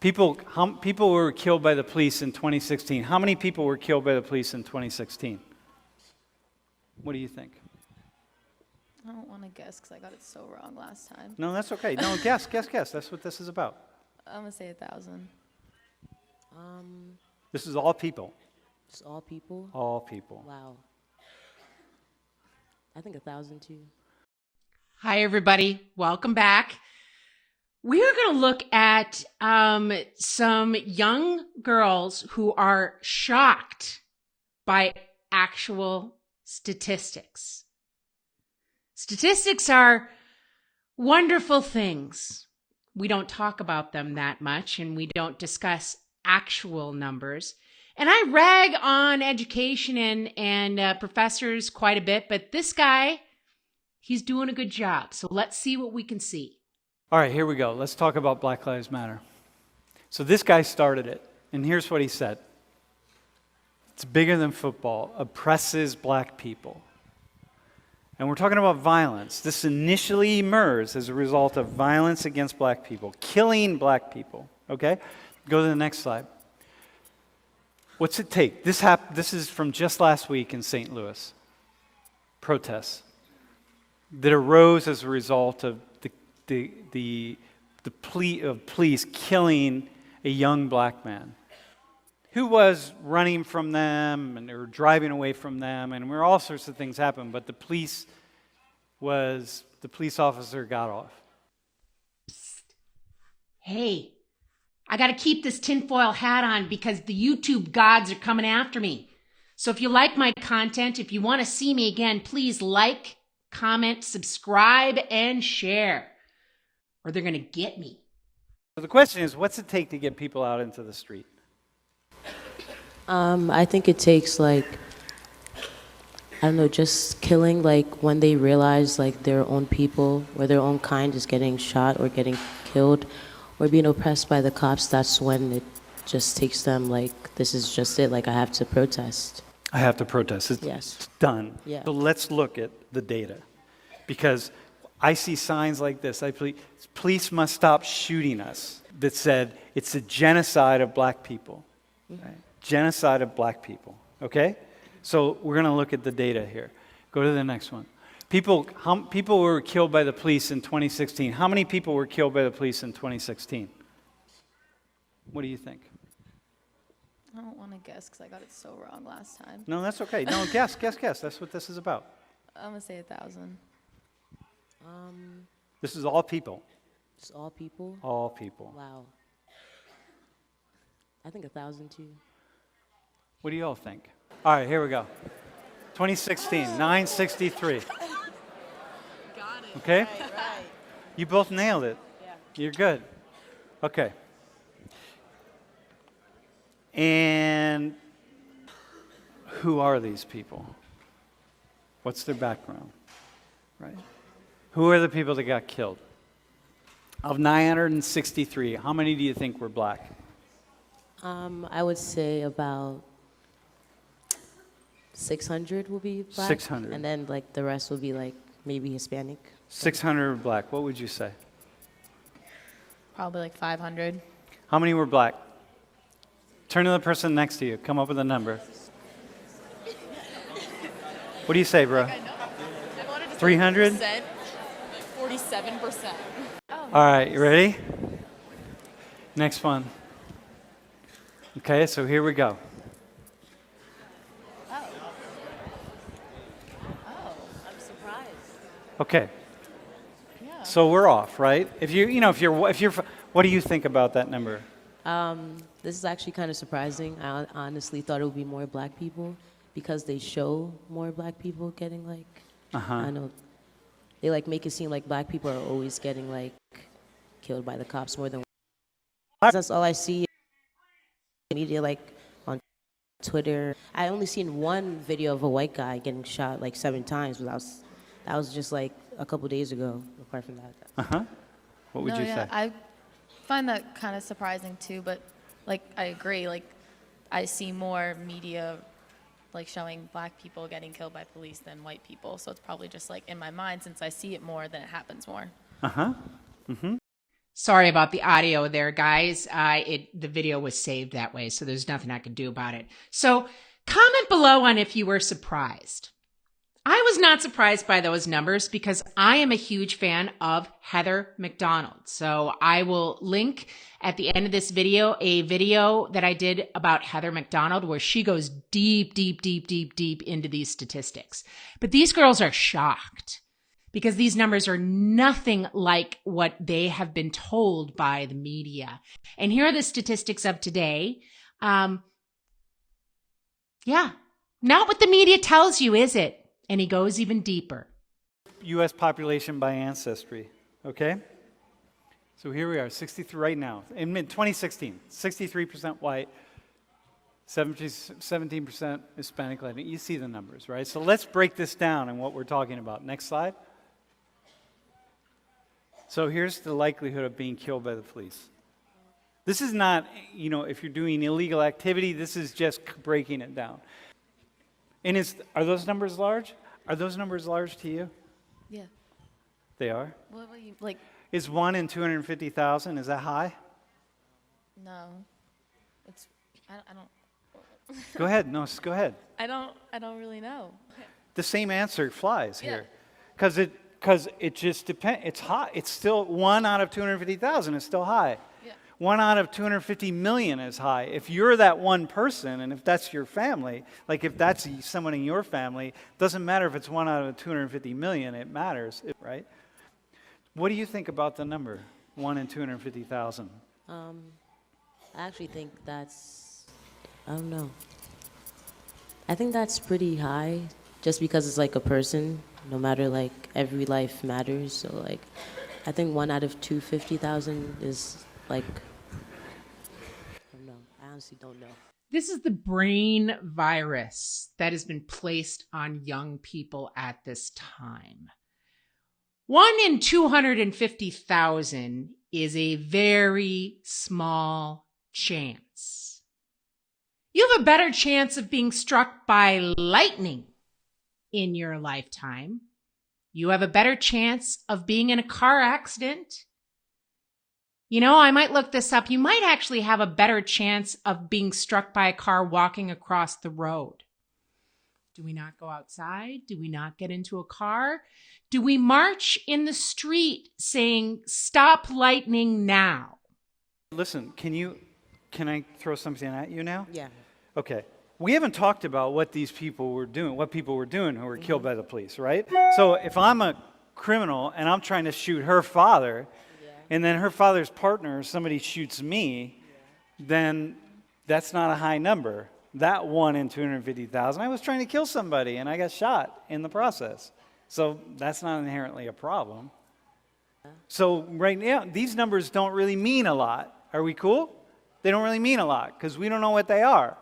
People were killed by the police in 2016. How many people were killed by the police in 2016? What do you think? I don't want to guess because I got it so wrong last time. No, that's okay. No, guess. That's what this is about. I'm going to say 1,000. This is all people. Just all people? All people. Wow. I think 1,000 too. Hi, everybody. Welcome back. We are going to look at some young girls who are shocked by actual statistics. Statistics are wonderful things. We don't talk about them that much, and we don't discuss actual numbers. And I rag on education and professors quite a bit, but this guy, he's doing a good job. So let's see what we can see. All right, here we go. Let's talk about Black Lives Matter. So this guy started it, and here's what he said. It's bigger than football, oppresses black people. And we're talking about violence. This initially emerged as a result of violence against black people, killing black people, okay? Go to the next slide. What's it take? This is from just last week in St. Louis. Protests that arose as a result of the police killing a young black man who was running from them and they were driving away from them, and all sorts of things happened, but the police officer got off. Psst. Hey, I got to keep this tinfoil hat on because the YouTube gods are coming after me. So if you like my content, if you want to see me again, please like, comment, subscribe, and share, or they're going to get me. So the question is, what's it take to get people out into the street? I think it takes just killing, when they realize their own people or their own kind is getting shot or getting killed or being oppressed by the cops. That's when it just takes them this is just it. I have to protest. I have to protest. It's done. Yeah. So let's look at the data. Because I see signs like this. Police must stop shooting us. That said, it's a genocide of black people. Mm-hmm. Right? Genocide of black people. Okay? So we're going to look at the data here. Go to the next one. People were killed by the police in 2016. How many people were killed by the police in 2016? What do you think? I don't want to guess because I got it so wrong last time. No, that's okay. No, guess. That's what this is about. I'm going to say 1,000. This is all people. Just all people? All people. Wow. I think 1,000 too. What do you all think? All right, here we go. 2016, 963. Got it. Okay? Right. You both nailed it. Yeah. You're good. Okay. And who are these people? What's their background? Right? Who are the people that got killed? Of 963, how many do you think were black? I would say about 600 will be black. 600. And then the rest will be maybe Hispanic. 600 were black. What would you say? Probably 500. How many were black? Turn to the person next to you. Come up with a number. What do you say, bro? 300? 47%. All right, you ready? Next one. Okay, so here we go. Oh, I'm surprised. Okay. Yeah. So we're off, right? If you're, what do you think about that number? This is actually kind of surprising. I honestly thought it would be more black people because they show more black people getting I know they make it seem like black people are always getting killed by the cops more than. That's all I see in media, on Twitter. I only seen one video of a white guy getting shot 7 times, but that was just a couple days ago. Apart from that. What would you say? I find that kind of surprising too, but I agree. I see more media showing black people getting killed by police than white people, so it's probably just in my mind, since I see it more, then it happens more. Sorry about the audio there, guys. The video was saved that way, so there's nothing I can do about it. So comment below on if you were surprised. I was not surprised by those numbers because I am a huge fan of Heather McDonald. So I will link at the end of this video a video that I did about Heather McDonald where she goes deep into these statistics. But these girls are shocked because these numbers are nothing like what they have been told by the media. And here are the statistics of today. Not what the media tells you, is it? And he goes even deeper. U.S. population by ancestry, okay? So here we are, 63 right now. In 2016, 63% white, 17% Hispanic Latin. You see the numbers, right? So let's break this down and what we're talking about. Next slide. So here's the likelihood of being killed by the police. This is not, if you're doing illegal activity, this is just breaking it down. And are those numbers large? Are those numbers large to you? Yeah. They are? What were you, like, Is 1 in 250,000, is that high? no. It's, I don't. Go ahead. No, go ahead. I don't really know. The same answer flies Yeah. here. Because it just depends. It's high. It's still 1 out of 250,000 is still high. Yeah. 1 out of 250 million is high. If you're that one person, and if that's your family, like if that's someone in your family, doesn't matter if it's 1 out of 250 million, it matters, right? What do you think about the number, 1 in 250,000? I actually think that's, I don't know. I think that's pretty high just because it's like a person, no matter like every life matters. So like, I think 1 out of 250,000 is like, I don't know. I honestly don't know. This is the brain virus that has been placed on young people at this time. 1 in 250,000 is a very small chance. You have a better chance of being struck by lightning in your lifetime. You have a better chance of being in a car accident. I might look this up. You might actually have a better chance of being struck by a car walking across the road. Do we not go outside? Do we not get into a car? Do we march in the street saying, "Stop lightning now"? Listen, can I throw something at you now? Yeah. Okay. We haven't talked about what these people were doing, what people were doing who were killed by the police, right? So if I'm a criminal and I'm trying to shoot her father, and then her father's partner, somebody shoots me, then that's not a high number. That 1 in 250,000, I was trying to kill somebody and I got shot in the process. So that's not inherently a problem. So right now, these numbers don't really mean a lot. Are we cool? They don't really mean a lot because we don't know what they are.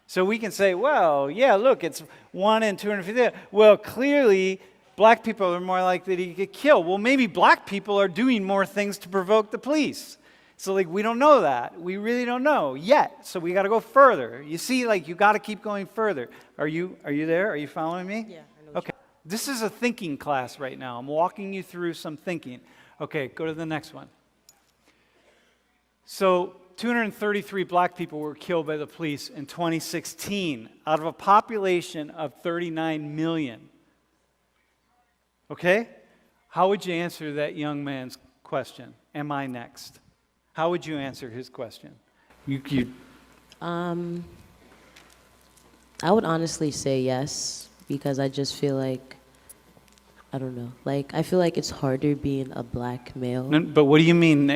So we can say, well, yeah, look, it's 1 in 250. Well, clearly, black people are more likely to get killed. Well, maybe black people are doing more things to provoke the police. So, we don't know that. We really don't know yet. So we got to go further. You see, you got to keep going further. Are you there? Are you following me? Yeah, I know. Okay. This is a thinking class right now. I'm walking you through some thinking. Okay, go to the next one. So 233 black people were killed by the police in 2016 out of a population of 39 million. Okay? How would you answer that young man's question? Am I next? How would you answer his question? I would honestly say yes, because I just feel like, I don't know, I feel like it's harder being a black male. No, but what do you mean?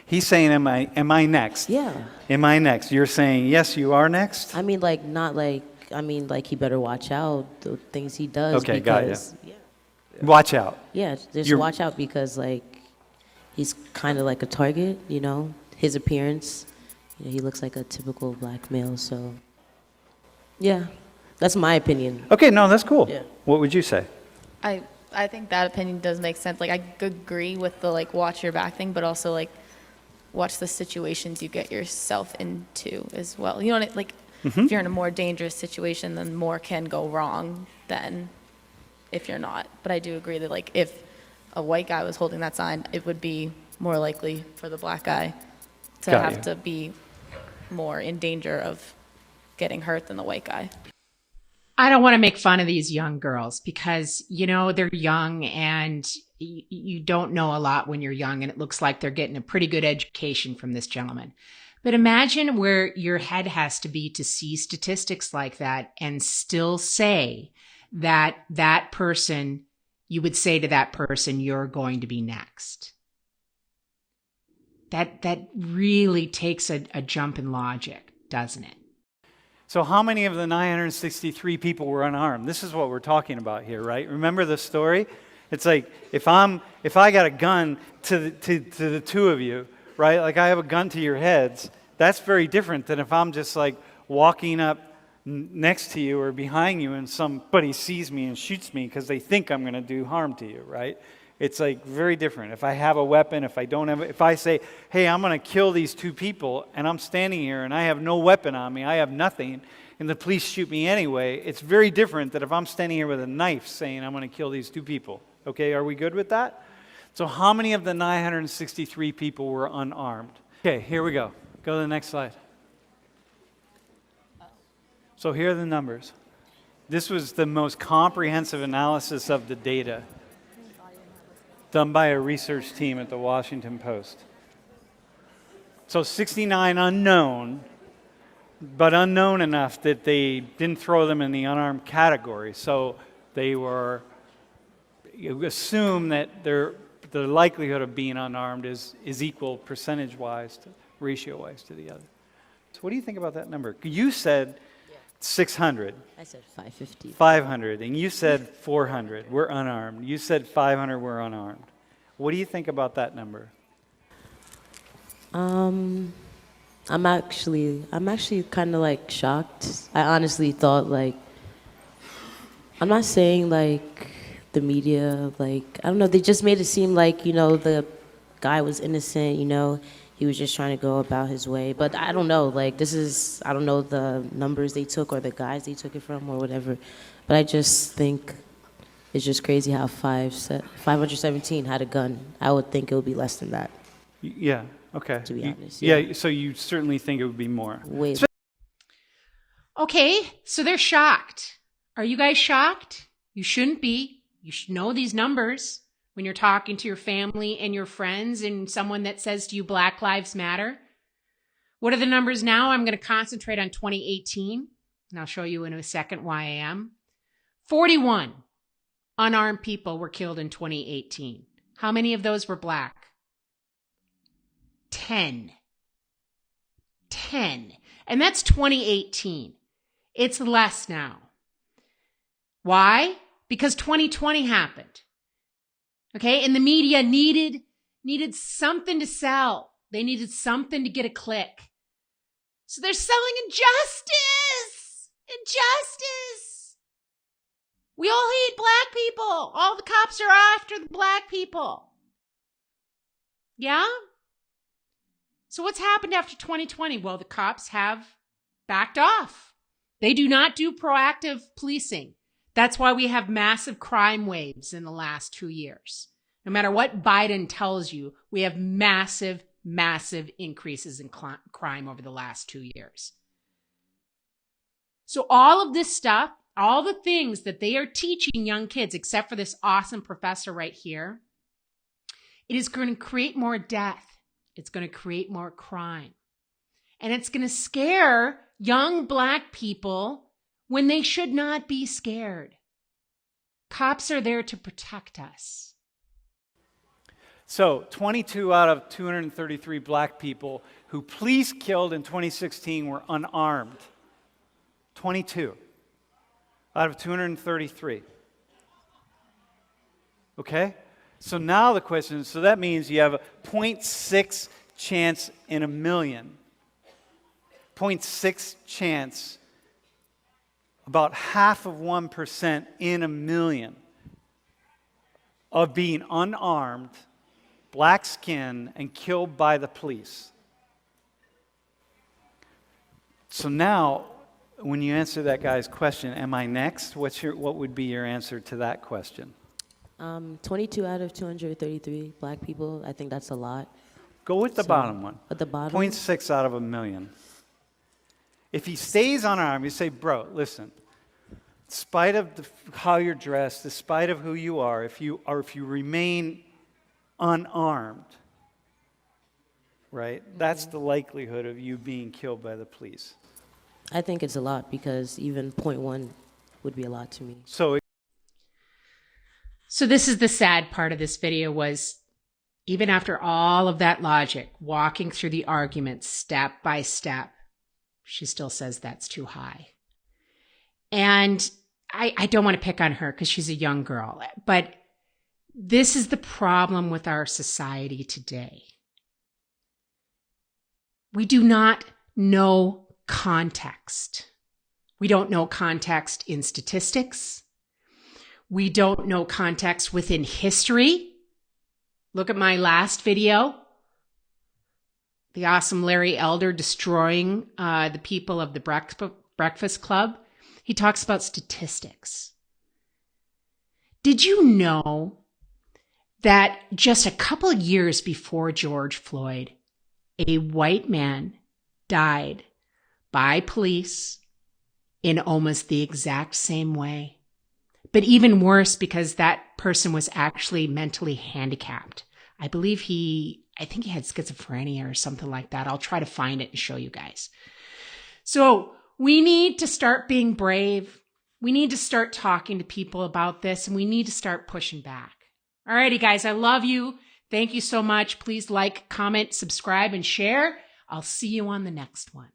He's saying, am I next? Yeah. Am I next? You're saying, yes, you are next? I mean, he better watch out the things he does. Okay, got you. Because, yeah. Watch out. Yeah, just watch out because, he's kind of like a target, his appearance. He looks like a typical black male, so, yeah, that's my opinion. Okay, no, that's cool. Yeah. What would you say? I think that opinion does make sense. I agree with the watch your back thing, but also watch the situations you get yourself into as well. You know what I mean? If you're in a more dangerous situation, then more can go wrong than if you're not. But I do agree that if a white guy was holding that sign, it would be more likely for the black guy to Got have you. to be more in danger of getting hurt than the white guy. I don't want to make fun of these young girls because, they're young and you don't know a lot when you're young, and it looks like they're getting a pretty good education from this gentleman. But imagine where your head has to be to see statistics like that and still say that that person, you would say to that person, you're going to be next. That really takes a jump in logic, doesn't it? So how many of the 963 people were unarmed? This is what we're talking about here, right? Remember the story? It's like if I got a gun to the two of you, right? Like I have a gun to your heads. That's very different than if I'm just like walking up next to you or behind you and somebody sees me and shoots me because they think I'm going to do harm to you, right? It's like very different. If I have a weapon, if I don't have it, if I say, hey, I'm going to kill these two people and I'm standing here and I have no weapon on me, I have nothing, and the police shoot me anyway, it's very different than if I'm standing here with a knife saying I'm going to kill these two people. Okay, are we good with that? So how many of the 963 people were unarmed? Okay, here we go. Go to the next slide. So here are the numbers. This was the most comprehensive analysis of the data done by a research team at the Washington Post. So 69 unknown, but unknown enough that they didn't throw them in the unarmed category. So they were, you assume that the likelihood of being unarmed is equal percentage-wise, ratio-wise to the other. So what do you think about that number? You said 600. I said 550. 500, and you said 400. We're unarmed. You said 500. We're unarmed. What do you think about that number? I'm actually kind of like shocked. I honestly thought I'm not saying like the media, like, I don't know, they just made it seem like, the guy was innocent, he was just trying to go about his way. But I don't know, like, I don't know the numbers they took or the guys they took it from or whatever. But I just think it's just crazy how 517 had a gun. I would think it would be less than that. Yeah, okay. To be honest. Yeah, so you certainly think it would be more. Way. Okay, so they're shocked. Are you guys shocked? You shouldn't be. You should know these numbers when you're talking to your family and your friends and someone that says to you, Black Lives Matter. What are the numbers now? I'm going to concentrate on 2018, and I'll show you in a second why I am. 41 unarmed people were killed in 2018. How many of those were black? 10. And that's 2018. It's less now. Why? Because 2020 happened. Okay, and the media needed something to sell. They needed something to get a click. So they're selling injustice. Injustice. We all hate black people. All the cops are after the black people. Yeah? So what's happened after 2020? Well, the cops have backed off. They do not do proactive policing. That's why we have massive crime waves in the last 2 years. No matter what Biden tells you, we have massive increases in crime over the last 2 years. So all of this stuff, all the things that they are teaching young kids, except for this awesome professor right here, it is going to create more death. It's going to create more crime. And it's going to scare young black people when they should not be scared. Cops are there to protect us. So 22 out of 233 black people who police killed in 2016 were unarmed. 22 out of 233. Okay? So now the question is, so that means you have a 0.6 chance in a million. 0.6 chance, about half of 1% in a million, of being unarmed, black skin, and killed by the police. So now, when you answer that guy's question, am I next? What would be your answer to that question? 22 out of 233 black people. I think that's a lot. Go with the bottom one. At the bottom? 0.6 out of a million. If he stays unarmed, you say, bro, listen, in spite of how you're dressed, in spite of who you are, if you remain unarmed, right, that's the likelihood of you being killed by the police. I think it's a lot because even 0.1 would be a lot to me. So this is the sad part of this video was even after all of that logic, walking through the arguments step by step, she still says that's too high. And I don't want to pick on her because she's a young girl, but this is the problem with our society today. We do not know context. We don't know context in statistics. We don't know context within history. Look at my last video. The awesome Larry Elder destroying the people of the Breakfast Club. He talks about statistics. Did you know that just a couple of years before George Floyd, a white man died by police in almost the exact same way? But even worse because that person was actually mentally handicapped. I think he had schizophrenia or something like that. I'll try to find it and show you guys. So we need to start being brave. We need to start talking to people about this, and we need to start pushing back. Alrighty, guys, I love you. Thank you so much. Please like, comment, subscribe, and share. I'll see you on the next one.